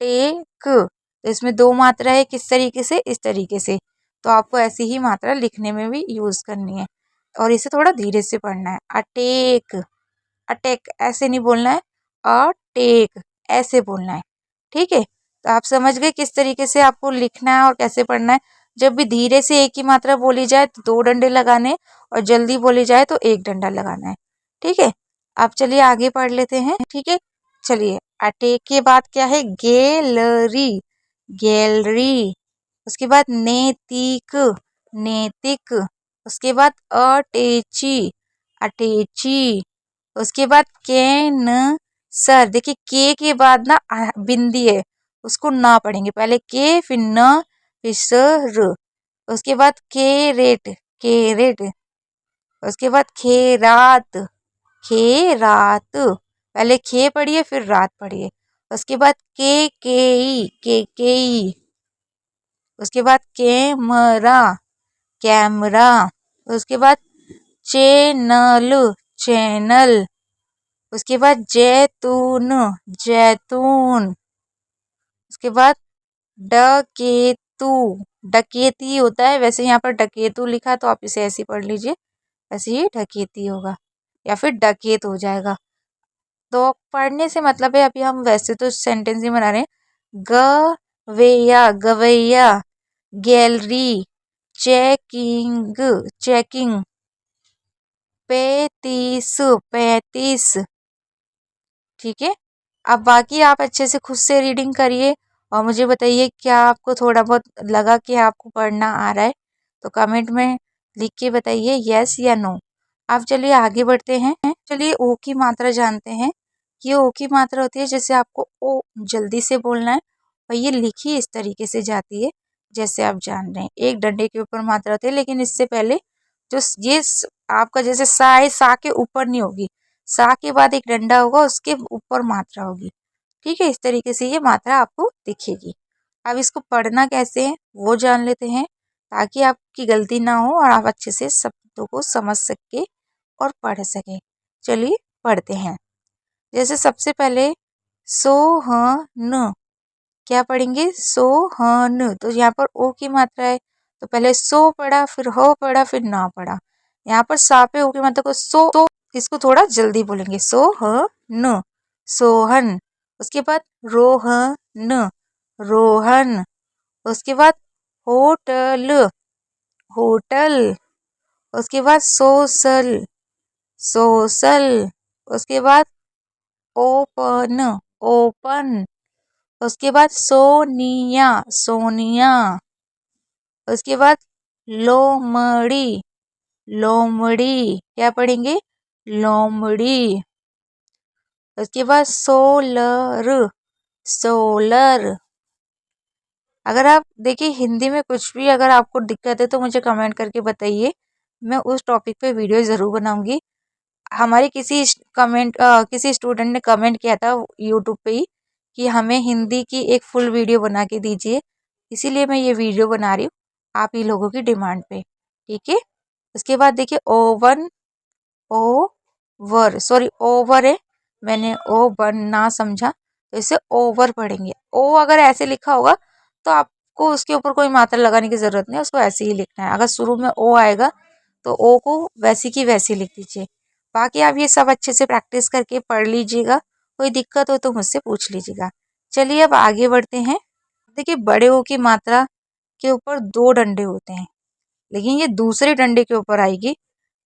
टे क। तो इसमें 2 मात्रा है, किस तरीके से? इस तरीके से। तो आपको ऐसी ही मात्रा लिखने में भी यूज करनी है, और इसे थोड़ा धीरे से पढ़ना है। अटेक अटैक ऐसे नहीं बोलना है, अटेक ऐसे बोलना है। ठीक है, तो आप समझ गए किस तरीके से आपको लिखना है और कैसे पढ़ना है। जब भी धीरे से एक ही मात्रा बोली जाए तो 2 डंडे लगाने, और जल्दी बोली जाए तो 1 डंडा लगाना है। ठीक है, अब चलिए आगे पढ़ लेते हैं। ठीक है, चलिए। अटेक के बाद क्या है? Gallery gallery. उसके बाद नैतिक नैतिक। उसके बाद अटैची अटैची। उसके बाद कैंसर। देखिए के बाद ना बिंदी है, उसको ना पढ़ेंगे। पहले के, फिर न, फिर सर। उसके बाद केरेट केरेट। उसके बाद खेरात खेरात। पहले खे पढ़िए फिर रात पढ़िए। उसके बाद केकेई। उसके बाद कैमरा कैमरा। उसके बाद चैनल चैनल। उसके बाद जैतून जैतून। उसके बाद डकेतू डकेती होता है, वैसे यहाँ पर डकेतू लिखा तो आप इसे ऐसे पढ़ लीजिए, ऐसे ही डकेती होगा या फिर डकेत हो जाएगा। तो पढ़ने से मतलब है, अभी हम वैसे तो सेंटेंस ही बना रहे हैं। गवैया गवैया। Gallery checking checking. 35 ठीक है, अब बाकी आप अच्छे से खुद से रीडिंग करिए, और मुझे बताइए क्या आपको थोड़ा बहुत लगा कि आपको पढ़ना आ रहा है, तो कमेंट में लिख के बताइए यस या नो। अब चलिए आगे बढ़ते हैं। चलिए ओ की मात्रा जानते हैं। ये ओ की मात्रा होती है, जैसे आपको ओ जल्दी से बोलना है, और ये लिखी इस तरीके से जाती है जैसे आप जान रहे हैं। एक डंडे के ऊपर मात्रा होती है, लेकिन इससे पहले जो ये आपका जैसे सा है, सा के ऊपर नहीं होगी, सा के बाद एक डंडा होगा, उसके ऊपर मात्रा होगी। ठीक है, इस तरीके से ये मात्रा आपको दिखेगी। अब इसको पढ़ना कैसे है वो जान लेते हैं, ताकि आपकी गलती ना हो और आप अच्छे से शब्दों को समझ सके और पढ़ सके। चलिए पढ़ते हैं। जैसे सबसे पहले सोहन, क्या पढ़ेंगे? सोहन। तो यहाँ पर ओ की मात्रा है, तो पहले सो पढ़ा, फिर हो पढ़ा, फिर ना पढ़ा। यहाँ पर सा पे ओ की मात्रा को सो, तो इसको थोड़ा जल्दी बोलेंगे, सोहन सोहन। उसके बाद रोहन रोहन। उसके बाद होटल होटल। उसके बाद सोशल सोशल। उसके बाद ओपन ओपन। उसके बाद सोनिया सोनिया। उसके बाद लोमड़ी लोमड़ी। क्या पढ़ेंगे? लोमड़ी। उसके बाद सोलर सोलर। अगर आप देखिए हिंदी में कुछ भी अगर आपको दिक्कत है तो मुझे कमेंट करके बताइए, मैं उस टॉपिक पे वीडियो ज़रूर बनाऊंगी। हमारे किसी स्टूडेंट ने कमेंट किया था यूट्यूब पे ही कि हमें हिंदी की एक फुल वीडियो बना के दीजिए, इसीलिए मैं ये वीडियो बना रही हूँ आप ही लोगों की डिमांड पे। ठीक है, उसके बाद देखिए ओवन ओवर, सॉरी ओवर है, मैंने ओ वन ना समझा तो इसे ओवर पढ़ेंगे। ओ अगर ऐसे लिखा होगा तो आपको उसके ऊपर कोई मात्रा लगाने की जरूरत नहीं, उसको ऐसे ही लिखना है। अगर शुरू में ओ आएगा तो ओ को वैसी की वैसी लिख दीजिए। बाकी आप ये सब अच्छे से प्रैक्टिस करके पढ़ लीजिएगा। कोई दिक्कत हो तो मुझसे पूछ लीजिएगा। चलिए अब आगे बढ़ते हैं। देखिए बड़े ओ की मात्रा के ऊपर 2 डंडे होते हैं, लेकिन ये दूसरे डंडे के ऊपर आएगी।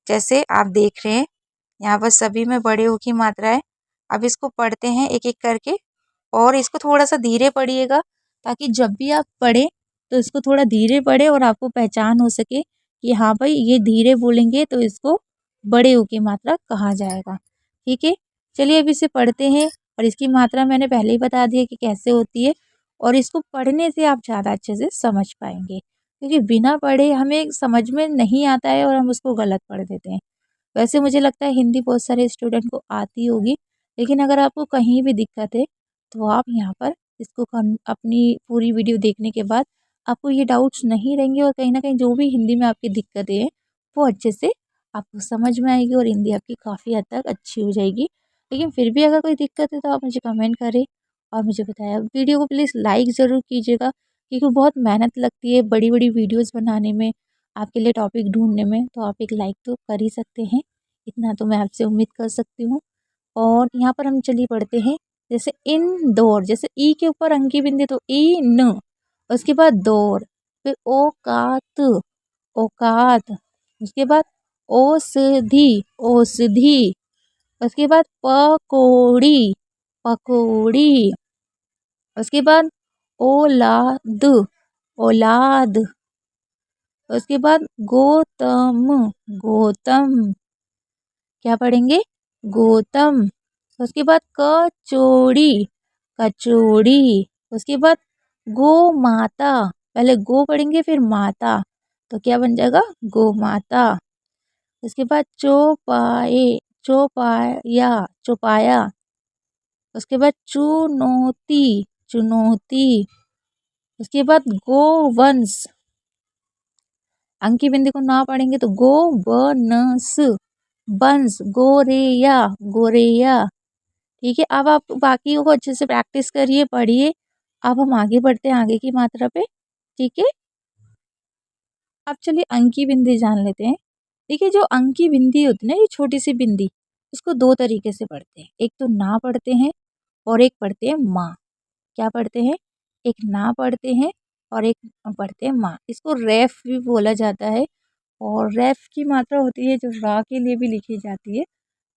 जैसे आप देख रहे हैं यहाँ पर सभी में बड़े ओ की मात्रा है। अब इसको पढ़ते हैं एक एक करके, और इसको थोड़ा सा धीरे पढ़िएगा ताकि जब भी आप पढ़ें तो इसको थोड़ा धीरे पढ़े और आपको पहचान हो सके कि हाँ भाई ये धीरे बोलेंगे तो इसको बड़े ओ की मात्रा कहा जाएगा। ठीक है, चलिए अब इसे पढ़ते हैं। और इसकी मात्रा मैंने पहले ही बता दी है कि कैसे होती है, और इसको पढ़ने से आप ज़्यादा अच्छे से समझ पाएंगे, क्योंकि बिना पढ़े हमें समझ में नहीं आता है और हम उसको गलत पढ़ देते हैं। वैसे मुझे लगता है हिंदी बहुत सारे स्टूडेंट को आती होगी, लेकिन अगर आपको कहीं भी दिक्कत है तो आप यहाँ पर इसको अपनी पूरी वीडियो देखने के बाद आपको ये डाउट्स नहीं रहेंगे, और कहीं ना कहीं जो भी हिंदी में आपकी दिक्कतें हैं वो अच्छे से आपको समझ में आएगी और हिंदी आपकी काफ़ी हद तक अच्छी हो जाएगी। लेकिन फिर भी अगर कोई दिक्कत है तो आप मुझे कमेंट करें और मुझे बताएं। वीडियो को प्लीज़ लाइक ज़रूर कीजिएगा, क्योंकि बहुत मेहनत लगती है बड़ी बड़ी वीडियोज़ बनाने में, आपके लिए टॉपिक ढूंढने में। तो आप एक लाइक तो कर ही सकते हैं, इतना तो मैं आपसे उम्मीद कर सकती हूँ। और यहाँ पर हम चलिए पढ़ते हैं। जैसे इंदौर, जैसे ई के ऊपर अंकी बिंदी तो ई न, उसके बाद दौर, फिर औकात, औकात, उसके बाद औषधि, औषधि, उसके बाद पकौड़ी, पकौड़ी, उसके बाद औलाद, औलाद, उसके बाद गौतम, गौतम, क्या पढ़ेंगे, गौतम, उसके बाद कचौड़ी, कचौड़ी, उसके बाद गो माता, पहले गो पढ़ेंगे फिर माता, तो क्या बन जाएगा, गो माता। उसके बाद चौपाए, चौपाया, चौपाया, उसके बाद चुनौती, चुनौती, उसके बाद गोवंश, अंकी बिंदी को ना पढ़ेंगे तो गो बनस, बंस, गोरेया, गोरेया। ठीक है, अब आप बाकी को अच्छे से प्रैक्टिस करिए, पढ़िए। अब हम आगे बढ़ते हैं आगे की मात्रा पे। ठीक है, अब चलिए अंकी बिंदी जान लेते हैं। देखिए जो अंकी बिंदी होती है ना, ये छोटी सी बिंदी, इसको 2 तरीके से पढ़ते हैं। एक तो ना पढ़ते हैं और एक पढ़ते हैं माँ। क्या पढ़ते हैं, एक ना पढ़ते हैं और एक पढ़ते हैं माँ। इसको रेफ भी बोला जाता है, और रेफ की मात्रा होती है जो रा के लिए भी लिखी जाती है,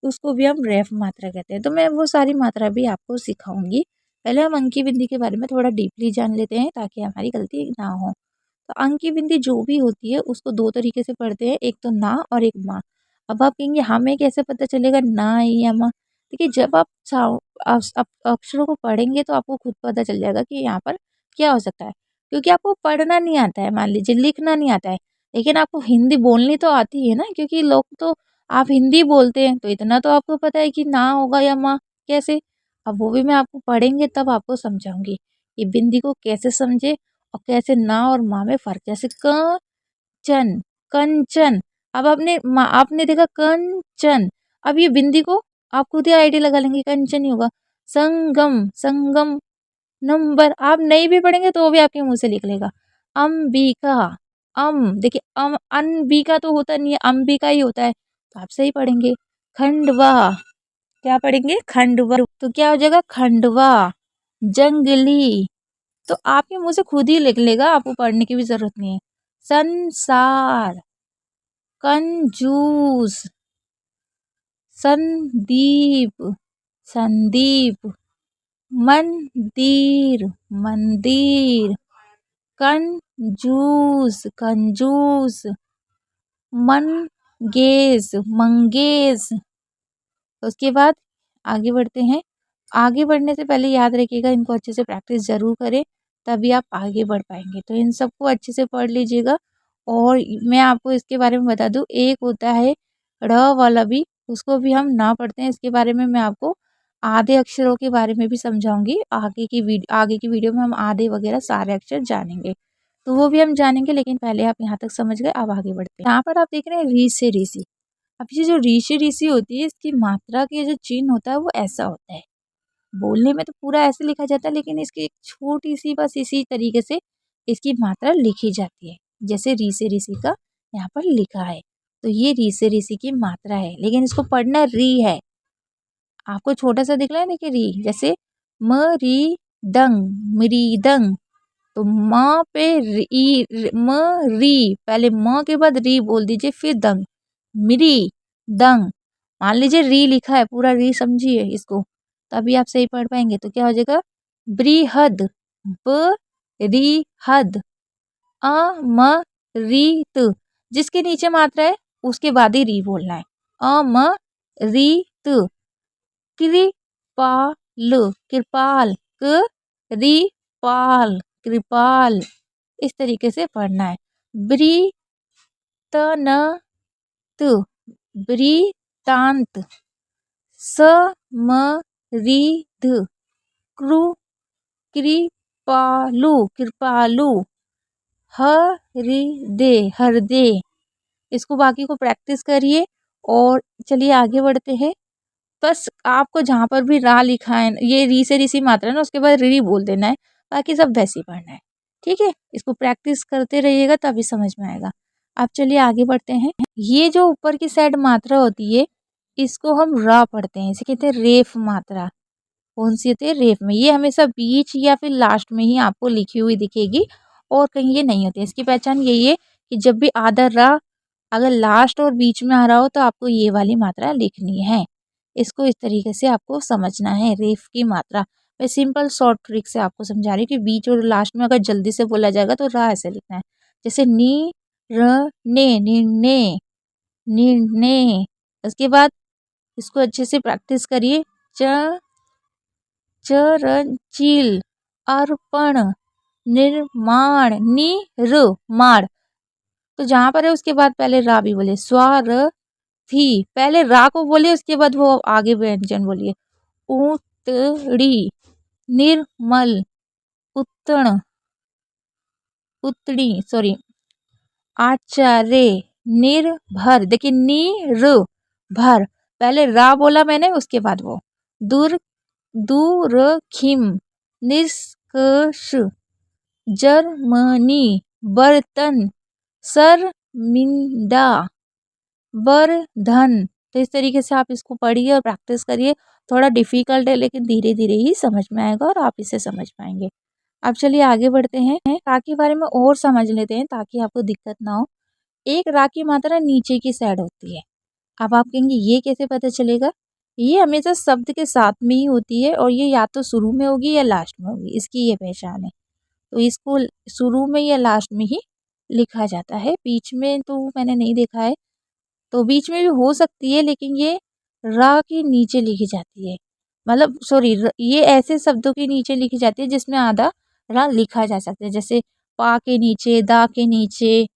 तो उसको भी हम रेफ मात्रा कहते हैं। तो मैं वो सारी मात्रा भी आपको सिखाऊंगी। पहले हम अंकी बिंदी के बारे में थोड़ा डीपली जान लेते हैं ताकि हमारी गलती ना हो। तो अंकी बिंदी जो भी होती है उसको 2 तरीके से पढ़ते हैं, एक तो ना और एक माँ। अब आप कहेंगे हमें कैसे पता चलेगा ना है या माँ। देखिए जब आप अक्षरों को पढ़ेंगे तो आपको खुद पता चल जाएगा कि यहाँ पर क्या हो सकता है, क्योंकि आपको पढ़ना नहीं आता है, मान लीजिए लिखना नहीं आता है, लेकिन आपको हिंदी बोलनी तो आती है ना, क्योंकि लोग तो आप हिंदी बोलते हैं, तो इतना तो आपको पता है कि ना होगा या माँ कैसे। अब वो भी मैं आपको पढ़ेंगे तब आपको समझाऊंगी कि बिंदी को कैसे समझे और कैसे ना और माँ में फर्क। जैसे कंचन, कंचन, अब आपने देखा कंचन, अब ये बिंदी को आप खुद ही आइडिया लगा लेंगे, कंचन ही होगा। संगम, संगम, नंबर, आप नहीं भी पढ़ेंगे तो भी आपके मुंह से लिख लेगा। अंबिका, देखिए अनबिका तो होता नहीं है, अंबिका ही होता है, तो आप सही पढ़ेंगे। खंडवा, क्या पढ़ेंगे, खंडवा, तो क्या हो जाएगा, खंडवा। जंगली, तो आपके मुंह से खुद ही लिख लेगा, आपको पढ़ने की भी जरूरत नहीं है। संसार, कंजूस, संदीप, संदीप, मंदिर, मंदिर, कंजूस, कंजूस, मंगेश, मंगेश। उसके बाद आगे बढ़ते हैं। आगे बढ़ने से पहले याद रखिएगा इनको अच्छे से प्रैक्टिस ज़रूर करें, तभी आप आगे बढ़ पाएंगे। तो इन सबको अच्छे से पढ़ लीजिएगा। और मैं आपको इसके बारे में बता दूं, एक होता है ड़ वाला भी, उसको भी हम ना पढ़ते हैं। इसके बारे में मैं आपको आधे अक्षरों के बारे में भी समझाऊंगी। आगे की वीडियो में हम आधे वगैरह सारे अक्षर जानेंगे, तो वो भी हम जानेंगे। लेकिन पहले आप यहाँ तक समझ गए, अब आगे बढ़ते हैं। यहाँ पर आप देख रहे हैं री से ऋषि। अब ये जो ऋषि ऋषि होती है, इसकी मात्रा के जो चिन्ह होता है वो ऐसा होता है। बोलने में तो पूरा ऐसे लिखा जाता है, लेकिन इसकी एक छोटी सी बस इसी तरीके से इसकी मात्रा लिखी जाती है, जैसे री से ऋषि का यहाँ पर लिखा है। तो ये री से ऋषि की मात्रा है, लेकिन इसको पढ़ना री है। आपको छोटा सा दिख रहा है, देखिए री, जैसे म री दंग, मृदंग। तो म पे म री, पहले म के बाद री बोल दीजिए, फिर दंग, मृ दंग। मान लीजिए री लिखा है, पूरा री समझिए इसको, तभी आप सही पढ़ पाएंगे। तो क्या हो जाएगा, बृहद, ब री हद, म री त। जिसके नीचे मात्रा है उसके बाद ही री बोलना है। म री त। कृपाल, कृपाल, कृपाल, कृपाल, इस तरीके से पढ़ना है। वृत्तनत, वृत्तांत, समृद्ध, कृपालु, कृपालु, हृदय, हृदय। इसको बाकी को प्रैक्टिस करिए और चलिए आगे बढ़ते हैं। बस आपको जहाँ पर भी रा लिखा है, ये री से ऋषि मात्रा है ना, उसके बाद री बोल देना है, बाकी सब वैसे ही पढ़ना है। ठीक है, इसको प्रैक्टिस करते रहिएगा तभी समझ में आएगा। अब चलिए आगे बढ़ते हैं। ये जो ऊपर की साइड मात्रा होती है, इसको हम रा पढ़ते हैं, इसे कहते हैं रेफ मात्रा। कौन सी होती है, रेफ में। ये हमेशा बीच या फिर लास्ट में ही आपको लिखी हुई दिखेगी, और कहीं ये नहीं होती है। इसकी पहचान यही है कि जब भी आधा रा अगर लास्ट और बीच में आ रहा हो तो आपको ये वाली मात्रा लिखनी है। इसको इस तरीके से आपको समझना है, रेफ की मात्रा। मैं सिंपल शॉर्ट ट्रिक से आपको समझा रही हूँ कि बीच और लास्ट में अगर जल्दी से बोला जाएगा तो रा ऐसे लिखना है, जैसे नी र ने, निर्णे, निर्णे। उसके बाद इसको अच्छे से प्रैक्टिस करिए। च चरणचिल, अर्पण, निर्माण, निर्माण। तो जहाँ पर है उसके बाद पहले रा भी बोले। स्वार्थी, पहले रा को बोलिए, उसके बाद वो आगे व्यंजन बोलिए। उतड़ी, निर्मल, उत्तण, उत्तड़ी, सॉरी, आचार्य, निर्भर। देखिए निर्भर, पहले रा बोला मैंने, उसके बाद वो। दूर, दूरखिम, निष्कर्ष, जर्मनी, बर्तन, शर्मिंदा, वर्धन। तो इस तरीके से आप इसको पढ़िए और प्रैक्टिस करिए। थोड़ा डिफिकल्ट है, लेकिन धीरे धीरे ही समझ में आएगा और आप इसे समझ पाएंगे। अब चलिए आगे बढ़ते हैं, रा के बारे में और समझ लेते हैं ताकि आपको दिक्कत ना हो। एक रा की मात्रा नीचे की साइड होती है। अब आप कहेंगे ये कैसे पता चलेगा? ये हमेशा शब्द के साथ में ही होती है, और ये या तो शुरू में होगी या लास्ट में होगी, इसकी ये पहचान है। तो इसको शुरू में या लास्ट में ही लिखा जाता है, बीच में तो मैंने नहीं देखा है। तो बीच में भी हो सकती है, लेकिन ये रा के नीचे लिखी जाती है, मतलब सॉरी, ये ऐसे शब्दों के नीचे लिखी जाती है जिसमें आधा रा लिखा जा सकता है, जैसे पा के नीचे, दा के नीचे।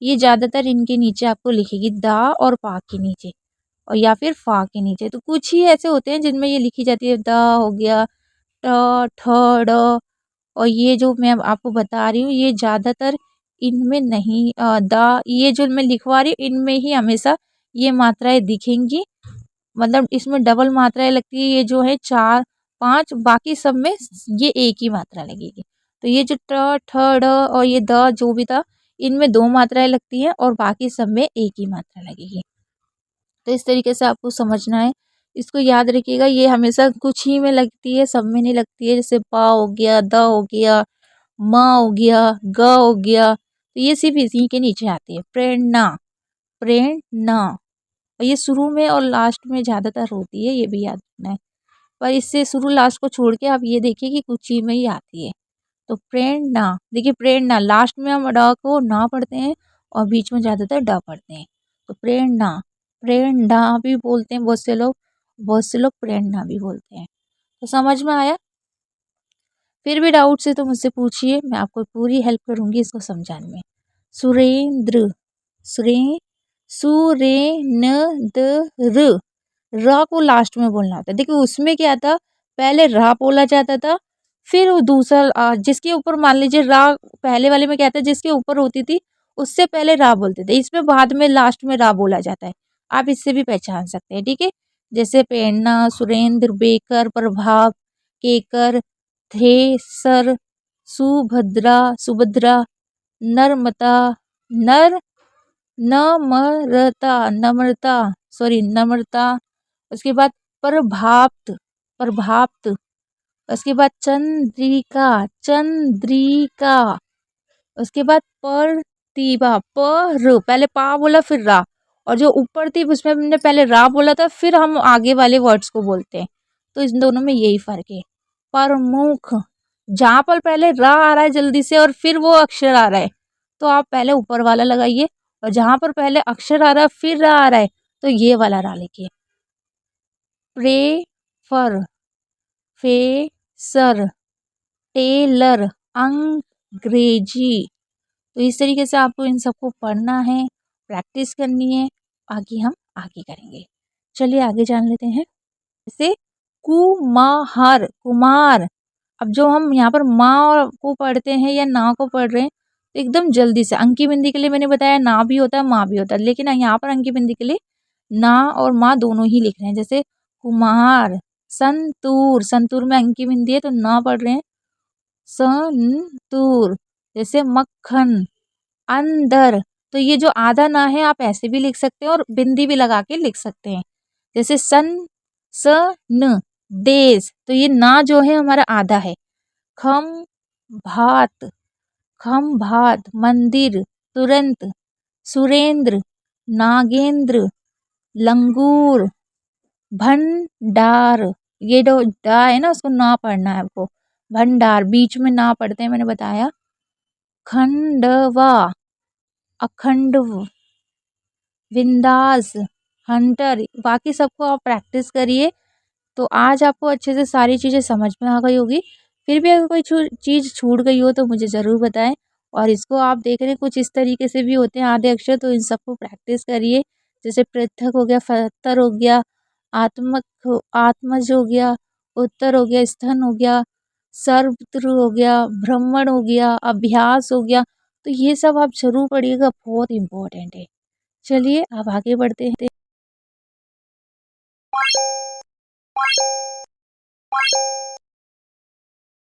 ये ज़्यादातर इनके नीचे आपको लिखेगी, दा और पा के नीचे, और या फिर फा के नीचे। तो कुछ ही ऐसे होते हैं जिनमें ये लिखी जाती है, दा हो गया, ट, ठ, ड। और ये जो मैं आपको बता रही हूँ, ये ज़्यादातर इनमें नहीं, दा, ये जो मैं लिखवा रही हूँ इनमें ही हमेशा ये मात्राएं दिखेंगी। मतलब इसमें डबल मात्राएं लगती है, ये जो है 4 5, बाकी सब में ये एक ही मात्रा लगेगी। तो ये जो ट, ठ, ड और ये द जो भी था, इनमें 2 मात्राएं लगती हैं और बाकी सब में एक ही मात्रा लगेगी। तो इस तरीके से आपको समझना है, इसको याद रखिएगा। ये हमेशा कुछ ही में लगती है, सब में नहीं लगती है। जैसे पा हो गया, द हो गया, माँ हो गया, ग हो गया, तो ये सिर्फ इसी के नीचे आती है। प्रेरणा, प्रेरणा, और ये शुरू में और लास्ट में ज़्यादातर होती है, ये भी याद रखना है। पर इससे शुरू लास्ट को छोड़ के आप ये देखिए कि कुछ ही में ही आती है। तो प्रेरणा, देखिए प्रेरणा, लास्ट में हम ड को ना पढ़ते हैं और बीच में ज़्यादातर ड पढ़ते हैं। तो प्रेरणा, प्रेरणा भी बोलते हैं बहुत से लोग, बहुत से लोग प्रेरणा भी बोलते हैं। तो समझ में आया? फिर भी डाउट से तो मुझसे पूछिए, मैं आपको पूरी हेल्प करूँगी इसको समझाने में। सुरेंद्र, सुरे, सुरेनद्र, र को लास्ट में बोलना होता है। देखिए उसमें क्या था, पहले रा बोला जाता था, फिर वो दूसरा जिसके ऊपर, मान लीजिए रा पहले वाले में क्या था, जिसके ऊपर होती थी उससे पहले रा बोलते थे, इसमें बाद में लास्ट में रा बोला जाता है। आप इससे भी पहचान सकते हैं, ठीक है। जैसे प्रेरणा, सुरेंद्र, बेकर, प्रभाव, केकर, थ्रेसर, सुभद्रा, सुभद्रा, नर्मता, नर नम्रता, नम्रता, सॉरी नम्रता। उसके बाद प्रभाप्त, प्रभाप्त। उसके बाद चंद्रिका, चंद्रिका। उसके बाद प्रतिभा, पर, पहले पा बोला फिर रा, और जो ऊपर थी उसमें हमने पहले रा बोला था, फिर हम आगे वाले वर्ड्स को बोलते हैं। तो इन दोनों में यही फर्क है। प्रमुख, जहाँ पर पहले रा आ रहा है जल्दी से और फिर वो अक्षर आ रहा है, तो आप पहले ऊपर वाला लगाइए, और जहाँ पर पहले अक्षर आ रहा है फिर रा आ रहा है, तो ये वाला रा लिखिए। प्रेफर, फेसर, टेलर, अंग्रेजी। तो इस तरीके से आपको इन सबको पढ़ना है, प्रैक्टिस करनी है, आगे हम आगे करेंगे। चलिए आगे जान लेते हैं। जैसे कुमार, कुमार। अब जो हम यहाँ पर माँ को पढ़ते हैं या ना को पढ़ रहे हैं, तो एकदम जल्दी से, अंकी बिंदी के लिए मैंने बताया ना भी होता है माँ भी होता है, लेकिन यहाँ पर अंकी बिंदी के लिए ना और माँ दोनों ही लिख रहे हैं। जैसे कुमार, संतूर, संतूर में अंकी बिंदी है तो ना पढ़ रहे हैं, संतूर। जैसे मक्खन, अंदर, तो ये जो आधा ना है आप ऐसे भी लिख सकते हैं और बिंदी भी लगा के लिख सकते हैं। जैसे सन, स, न, देश, तो ये ना जो है हमारा आधा है। खम भात, खम भात, मंदिर, तुरंत, सुरेंद्र, नागेंद्र, लंगूर, भंडार। ये जो डा है ना उसको ना पढ़ना है आपको, भंडार बीच में ना पढ़ते हैं मैंने बताया। खंडवा, अखंड, विंदास, हंटर। बाकी सबको आप प्रैक्टिस करिए, तो आज आपको अच्छे से सारी चीज़ें समझ में आ गई होगी। फिर भी अगर कोई चीज़ छूट गई हो तो मुझे ज़रूर बताएं। और इसको आप देख रहे हैं कुछ इस तरीके से भी होते हैं आधे अक्षर, तो इन सबको प्रैक्टिस करिए। जैसे पृथक हो गया, फतर हो गया, आत्मक आत्मज हो गया, उत्तर हो गया, स्थन हो गया, सर्वत्र हो गया, भ्रमण हो गया, अभ्यास हो गया। तो ये सब आप जरूर पढ़िएगा, बहुत इंपॉर्टेंट है। चलिए अब आगे बढ़ते हैं।